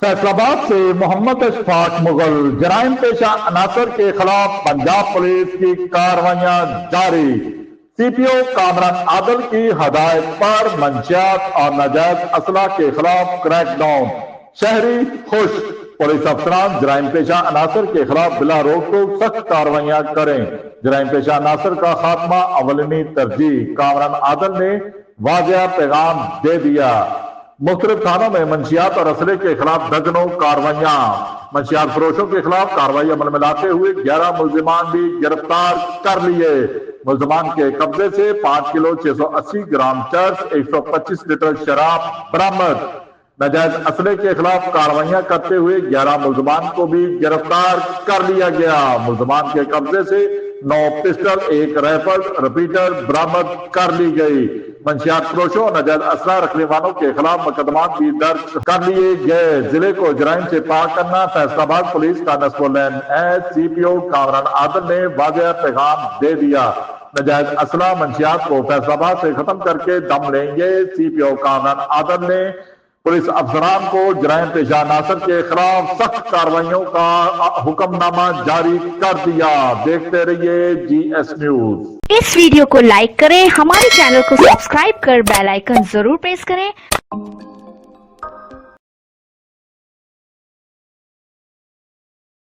फैसलाबाद से मोहम्मद अशफाक मुगल जराइम पेशा अनासर के खिलाफ पंजाब पुलिस की कार्रवाइयां जारी। सीपीओ कामरान आदल की हदायत पर मंशियात और नाजायज असला के खिलाफ क्रैकडाउन, शहरी खुश। पुलिस अफसरान जराइम पेशा अनासर के खिलाफ बिला रोक टोक सख्त कार्रवाइयां करें। जराइम पेशा अनासर का खात्मा अवलनी तरजीह, कामरान आदल ने वाज़ेह पैगाम दे दिया। मुख्तलिफ थानों में मंशियात और असले के खिलाफ दर्जनों कार्रवाइयां। मंशियात फरोशों के खिलाफ कार्रवाई अमल में लाते हुए 11 मुल्जिमान भी गिरफ्तार कर लिए। मुल्जिमान के कब्जे से 5 किलो 680 ग्राम चर्स, 125 लीटर शराब बरामद। नाजायज असले के खिलाफ कार्रवाइयां करते हुए 11 मुल्जिमान को भी गिरफ्तार कर लिया गया। मुल्जिमान के कब्जे से 9 पिस्टल, 1 राइफल, रिपीटर बरामद कर ली गई। मंशियात फरोशों और नाजायज असला रखने वालों के खिलाफ मुकदमात भी दर्ज कर लिए गए। जिले को जराइम से पाक करना फैसलाबाद पुलिस का नस्बुल-ऐन है। सीपीओ कामरान आदल ने वाज़ेह पैगाम दे दिया, नाजायज असला मंशियात को फैसलाबाद से खत्म करके दम लेंगे। सीपीओ कामरान आदल ने पुलिस अफसरान को जराइम पेशा अनासर के खिलाफ सख्त कार्रवाइयों का हुक्मनामा जारी कर दिया। देखते रहिए GS न्यूज। इस वीडियो को लाइक करें, हमारे चैनल को सब्सक्राइब कर बेल आइकन जरूर प्रेस करें।